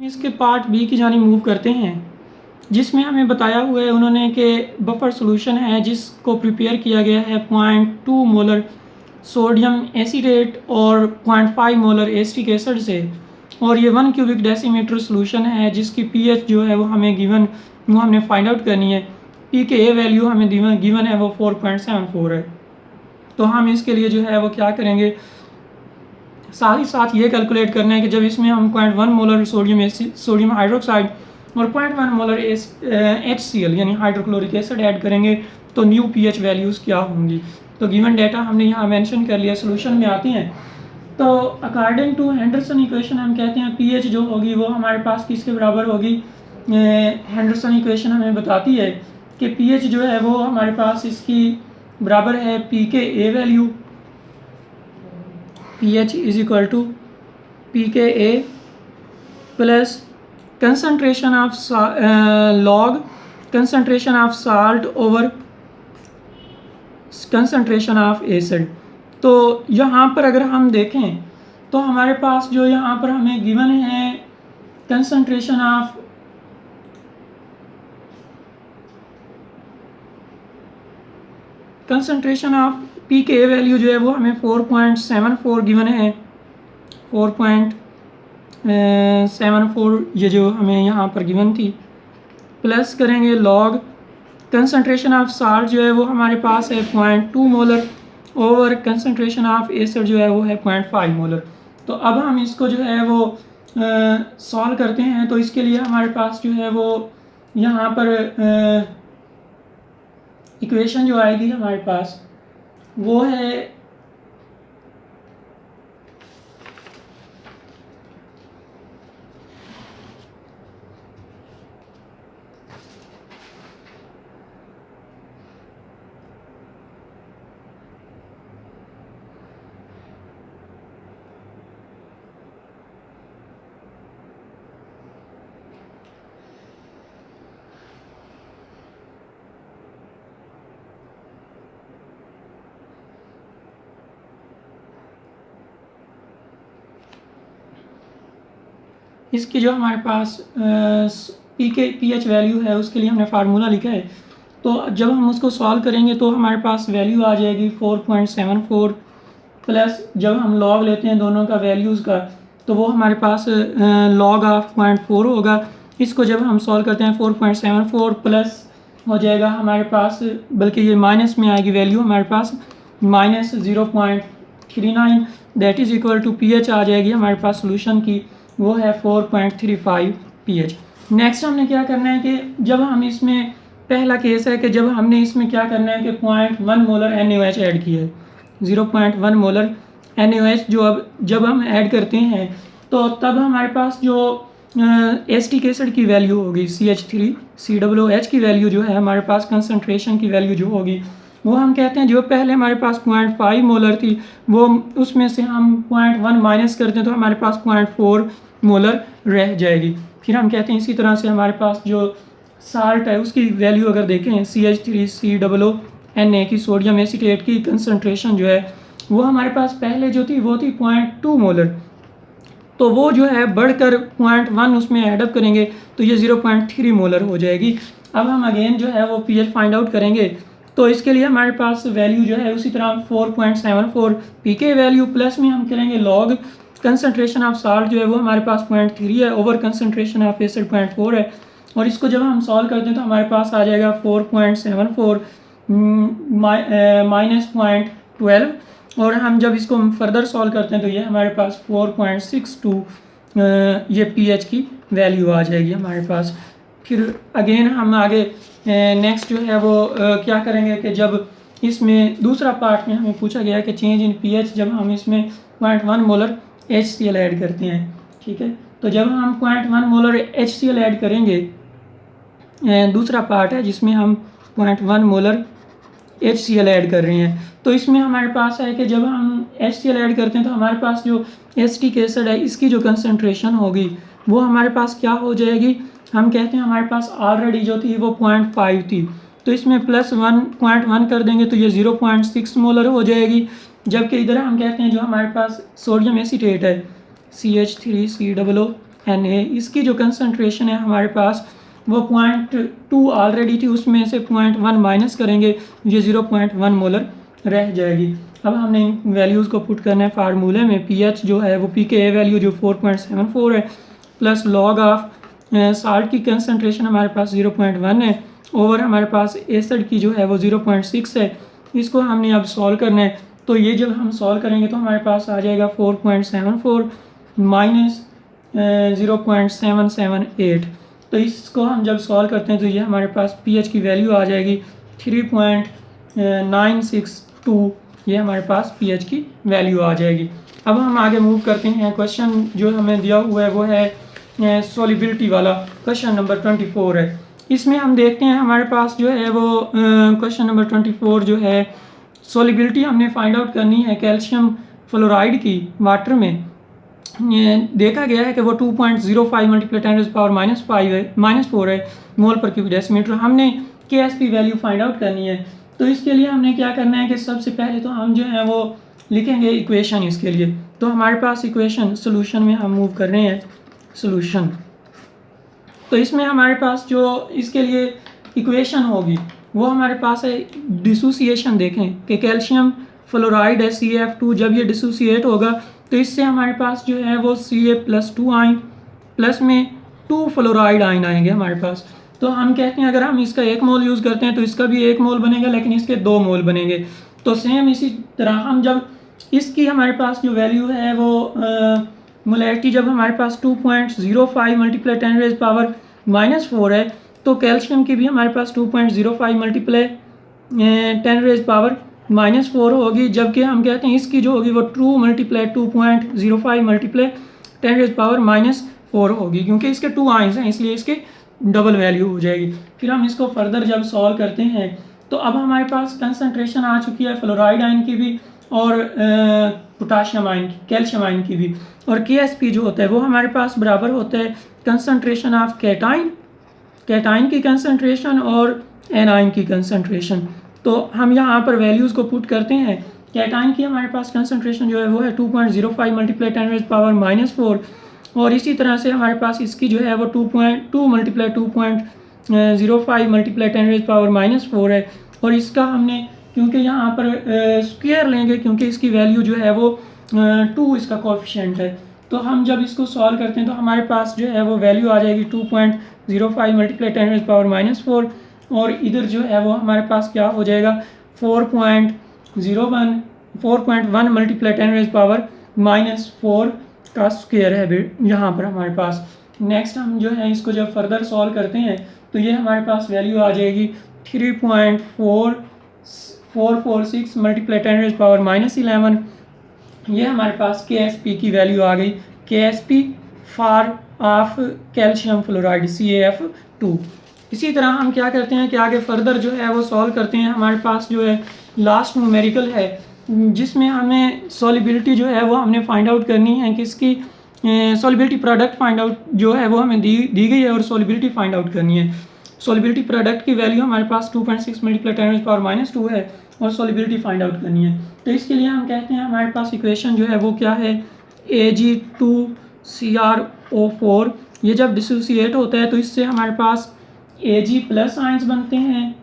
इसके part B की जानी मूव करते हैं, जिसमें हमें बताया हुआ है उन्होंने कि बफर सॉल्यूशन है जिसको प्रिपेयर किया गया है 0.2 मोलर सोडियम एसीटेट और 0.5 मोलर एसिटिक एसिड से, और ये 1 क्यूबिक डेसीमीटर सॉल्यूशन है जिसकी पीएच जो है वो हमें गिवन, वो हमने फाइंड आउट करनी है। पी के ए वैल्यू हमें गिवन है वो 4.74 है। तो हम इसके लिए जो है वो क्या करेंगे, साथ ही साथ ये कैलकुलेट करना है कि जब इसमें हम 0.1 मोलर सोडियम हाइड्रोक्साइड और 0.1 मोलर HCl यानी हाइड्रोक्लोरिक एसिड ऐड करेंगे तो न्यू पीएच वैल्यूज़ क्या होंगी। तो गिवन डेटा हमने यहाँ मेंशन कर लिया, सोल्यूशन में आती हैं। तो अकॉर्डिंग टू हेंडरसन इक्वेशन हम कहते हैं पीएच जो होगी वो हमारे पास किसके बराबर होगी। हेंडरसन इक्वेशन हमें बताती है कि पीएच जो है वो हमारे पास इसकी बराबर है पी के ए value, pH is equal to pKa plus concentration of log concentration of salt over concentration of acid। तो यहाँ पर अगर हम देखें तो हमारे पास जो यहाँ पर हमें गिवन है concentration of पी के ए वैल्यू जो है वो हमें 4.74 गिवन है, 4.74 ये जो हमें यहाँ पर गिवन थी, प्लस करेंगे लॉग कंसंट्रेशन ऑफ साल्ट जो है वो हमारे पास है 0.2 molar over concentration of acid जो है वो है 0.5 मोलर। तो अब हम इसको जो है वो सॉल्व करते हैं। तो इसके लिए हमारे पास जो है वो यहाँ पर इक्वेशन जो आएगी हमारे पास वो है इसकी जो हमारे पास पीएच वैल्यू है उसके लिए हमने फार्मूला लिखा है। तो जब हम उसको सॉल्व करेंगे तो हमारे पास वैल्यू आ जाएगी 4.74 प्लस जब हम लॉग लेते हैं दोनों का वैल्यूज़ का तो वो हमारे पास लॉग ऑफ 0.4 होगा। इसको जब हम सॉल्व करते हैं 4.74 प्लस हो जाएगा हमारे पास, बल्कि ये माइनस में आएगी वैल्यू हमारे पास -0.39 that is equal to pH आ जाएगी हमारे पास सोल्यूशन की, वो है 4.35 पीएच। नेक्स्ट हमने क्या करना है कि जब हम इसमें पहला केस है कि जब हमने इसमें क्या करना है कि 0.1 मोलर NaOH ऐड किया है, 0.1 मोलर NaOH जो अब जब हम ऐड करते हैं तो तब हमारे पास जो एसिटिक एसिड की वैल्यू होगी CH3COOH की वैल्यू जो है हमारे पास कंसंट्रेशन की वैल्यू जो होगी वो हम कहते हैं जो पहले हमारे पास 0.5 मोलर थी वो उसमें से हम 0.1 माइनस करते हैं तो हमारे पास 0.4 मोलर रह जाएगी। फिर हम कहते हैं इसी तरह से हमारे पास जो साल्ट है उसकी वैल्यू अगर देखें CH3COONA की सोडियम एसीटेट की कंसंट्रेशन जो है वो हमारे पास पहले जो थी वो थी 0.2 मोलर, तो वो जो है बढ़कर 0.1 उसमें एडअप करेंगे तो ये 0.3 मोलर हो जाएगी। अब हम अगेन जो है वो पीएच फाइंड आउट करेंगे तो इसके लिए हमारे पास वैल्यू जो है उसी तरह 4.74 पीके वैल्यू प्लस में हम करेंगे लॉग कंसंट्रेशन ऑफ साल्ट जो है वो हमारे पास 0.3 है ओवर कंसंट्रेशन ऑफ एसिड 0.4 है, और इसको जब हम सॉल्व करते हैं तो हमारे पास आ जाएगा 4.74 माइनस 0.12, और हम जब इसको फर्दर सॉल्व करते हैं तो ये हमारे पास 4.62 ये पीएच की वैल्यू आ जाएगी हमारे पास। फिर अगेन हम आगे नेक्स्ट जो है वो क्या करेंगे कि जब इसमें दूसरा पार्ट में हमें पूछा गया है कि चेंज इन पीएच जब हम इसमें 0.1 मोलर HCl ऐड करते हैं, ठीक है। तो जब हम 0.1 मोलर HCl ऐड करेंगे, दूसरा पार्ट है जिसमें हम 0.1 मोलर HCl ऐड कर रहे हैं, तो इसमें हमारे पास है कि जब हम HCl ऐड करते हैं तो हमारे पास जो एसिटिक एसिड है इसकी जो कंसंट्रेशन होगी वो हमारे पास क्या हो जाएगी, हम कहते हैं हमारे पास ऑलरेडी जो थी वो 0.5 थी तो इसमें प्लस 1.1 कर देंगे तो ये 0.6 मोलर हो जाएगी। जबकि इधर हम कहते हैं जो हमारे पास सोडियम एसीटेट है CH3COOH Na। इसकी जो कंसनट्रेशन है हमारे पास वो 0.2 ऑलरेडी थी, उसमें से 0.1 माइनस करेंगे, ये 0.1 मोलर रह जाएगी। अब हमने इन वैल्यूज़ को पुट करना है फार्मूले में। pH जो है वो pKa वैल्यू जो 4.74 है, प्लस लॉग ऑफ साल्ट की कंसनट्रेशन हमारे पास 0.1 है, ओवर हमारे पास एसिड की जो है वो 0.6 है। इसको हमने अब सॉल्व करना है, तो ये जब हम सॉल्व करेंगे तो हमारे पास आ जाएगा 4.74 माइनस 0.778। तो इसको हम जब सॉल्व करते हैं तो ये हमारे पास pH की वैल्यू आ जाएगी 3.962, ये हमारे पास pH की वैल्यू आ जाएगी। अब हम आगे मूव करते हैं। क्वेश्चन जो हमें दिया हुआ है वो है सॉलिबिलिटी वाला, क्वेश्चन नंबर 24 है। इसमें हम देखते हैं हमारे पास जो है वो क्वेश्चन नंबर 24 जो है सॉलिबिलिटी हमने फाइंड आउट करनी है कैल्शियम फ्लोराइड की वाटर में। ये देखा गया है कि वो 2.05 मल्टीप्लाई 10⁻⁻⁴ है मोल पर क्यूबिक डेसीमीटर। हमने KSP वैल्यू फाइंड आउट करनी है, तो इसके लिए हमने क्या करना है कि सबसे पहले तो हम जो है वो लिखेंगे इक्वेशन इसके लिए। तो हमारे पास इक्वेशन सोल्यूशन में हम मूव कर रहे हैं, सोल्यूशन। तो इसमें हमारे पास जो इसके लिए इक्वेशन होगी वो हमारे पास है डिसोसिएशन। देखें कि कैल्शियम फ्लोराइड है CF2, जब ये डिसोसिएट होगा तो इससे हमारे पास जो है वो Ca+2 आइन प्लस में 2 फ्लोराइड आइन आएंगे हमारे पास। तो हम कहते हैं अगर हम इसका 1 मोल यूज़ करते हैं तो इसका भी 1 मोल बनेगा, लेकिन इसके 2 मोल बनेंगे। तो सेम इसी तरह हम जब इसकी हमारे पास जो वैल्यू है वो मोलैरिटी जब हमारे पास 2.05 मल्टीप्लाई 10⁻⁻⁴ है, तो कैल्शियम की भी हमारे पास 2.05 मल्टीप्लाई 10⁻⁻⁴ होगी, जबकि हम कहते हैं इसकी जो होगी वो 2.05 मल्टीप्लाई 10⁻⁻⁴ होगी, क्योंकि इसके 2 आइंस हैं इसलिए इसकी डबल वैल्यू हो जाएगी। फिर हम इसको फर्दर जब सॉल्व करते हैं तो अब हमारे पास कंसनट्रेशन आ चुकी है फ्लोराइड आयन की भी और पोटाशियम आयन की, कैल्शियम आयन की भी, और KSP जो होता है वो हमारे पास बराबर होता है कंसनट्रेशन ऑफ कैटाइन की कंसनट्रेशन और एनाइन की कंसनट्रेशन। तो हम यहाँ पर वैल्यूज़ को पुट करते हैं। कैटाइन की हमारे पास कंसनट्रेशन जो है वो है 2.05 मल्टीप्लाई 10⁻⁻⁴, और इसी तरह से हमारे पास इसकी जो है वो 2.2 मल्टीप्लाई 2.05 मल्टीप्लाई 10⁻⁻⁴ है, और इसका हमने क्योंकि यहाँ पर स्क्वायर लेंगे क्योंकि इसकी वैल्यू जो है वो 2 इसका कोएफिशिएंट है। तो हम जब इसको सॉल्व करते हैं तो हमारे पास जो है वो वैल्यू आ जाएगी 2.05 मल्टीप्लाई 10⁻⁻⁴, और इधर जो है वो हमारे पास क्या हो जाएगा 4.1 मल्टीप्लाई 10⁻⁻⁴ का स्क्वायर है यहाँ पर हमारे पास। नेक्स्ट हम जो है इसको जब फर्दर सॉल्व करते हैं तो ये हमारे पास वैल्यू आ जाएगी 3.4446 मल्टीप्लाई 10⁻⁻11। ये हमारे पास KSP की वैल्यू आ गई, KSP for of calcium fluoride CaF2। इसी तरह हम क्या करते हैं कि आगे फर्दर जो है वो सॉल्व करते हैं। हमारे पास जो है लास्ट न्यूमेरिकल है जिसमें हमें सॉलिबिलिटी जो है वो हमने फाइंड आउट करनी है कि इसकी सॉलिबिलिटी प्रोडक्ट फाइंड आउट जो है वो हमें दी गई है और सॉलिबिलिटी फाइंड आउट करनी है। सॉलिबिलिटी प्रोडक्ट की वैल्यू हमारे पास 2.6 मल्टीप्लाई 10⁻⁻² है और सॉलिबिलिटी फाइंड आउट करनी है। तो इसके लिए हम कहते हैं हमारे पास इक्वेशन जो है वो क्या है Ag2CrO4। ये जब डिसोसिएट होता है तो इससे हमारे पास Ag+ आइंस बनते हैं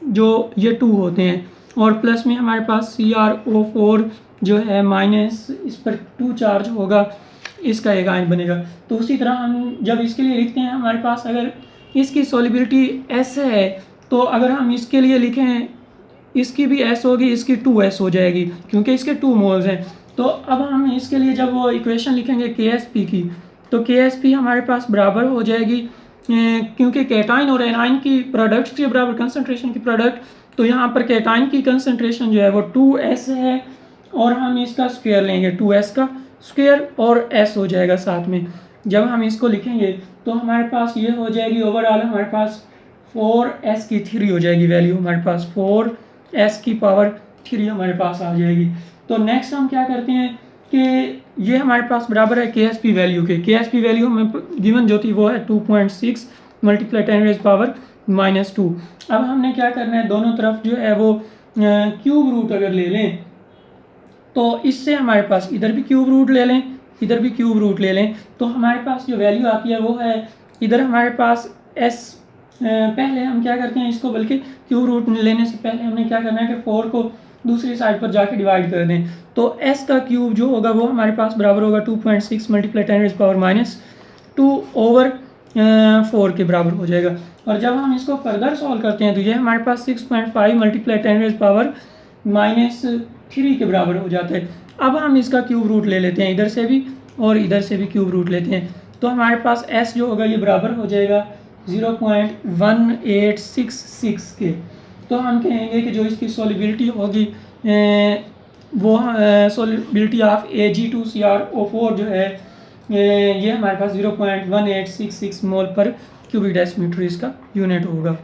जो ये 2 होते हैं, और प्लस में हमारे पास CrO4 जो है माइनस, इस पर 2 चार्ज होगा, इसका एक आयन बनेगा। तो उसी तरह हम जब इसके लिए लिखते हैं हमारे पास अगर इसकी सॉलिबिलिटी S है तो अगर हम इसके लिए लिखें इसकी भी S होगी, इसकी 2S हो जाएगी क्योंकि इसके 2 मोल्स हैं। तो अब हम इसके लिए जब वो इक्वेशन लिखेंगे KSP की तो KSP हमारे पास बराबर हो जाएगी क्योंकि कैटाइन और एनाइन की प्रोडक्ट्स के बराबर कंसनट्रेशन की प्रोडक्ट, तो यहाँ पर कैटाइन की कंसनट्रेशन जो है वो 2S है और हम इसका स्क्वायर लेंगे 2S का स्क्वायर और S हो जाएगा साथ में। जब हम इसको लिखेंगे तो हमारे पास ये हो जाएगी ओवरऑल हमारे पास 4S की 3 हो जाएगी वैल्यू, हमारे पास 4S की पावर 3 हमारे पास आ जाएगी। तो नेक्स्ट हम क्या करते हैं कि ये हमारे पास बराबर है KSP वैल्यू के। KSP वैल्यू हमें गिवन जो थी वो है 2.6 मल्टीप्लाई 10⁻⁻²। अब हमने क्या करना है, दोनों तरफ जो है वो क्यूब रूट अगर ले लें तो इससे हमारे पास इधर भी क्यूब रूट ले लें इधर भी क्यूब रूट ले लें तो हमारे पास जो वैल्यू आती है वो है, इधर हमारे पास s, पहले हम क्या करते हैं इसको, बल्कि क्यूब रूट लेने से पहले हमने क्या करना है कि 4 को दूसरी साइड पर जाके डिवाइड कर दें। तो s का क्यूब जो होगा वो हमारे पास बराबर होगा 2.6 मल्टीप्लाई 10⁻⁴ के बराबर हो जाएगा। और जब हम इसको फर्दर सॉल्व करते हैं तो ये हमारे पास 6.5 मल्टीप्लाई 10⁻³ के बराबर हो जाता है। अब हम इसका क्यूब रूट ले लेते हैं, इधर से भी और इधर से भी क्यूब रूट लेते हैं, तो हमारे पास s जो होगा ये बराबर हो जाएगा 0.1866 के। तो हम कहेंगे कि जो इसकी सॉल्युबिलिटी होगी वो सॉल्युबिलिटी ऑफ Ag2CrO4 जो है ये हमारे पास 0.1866 मोल पर क्यूबिक डेसीमीटर इसका यूनिट होगा।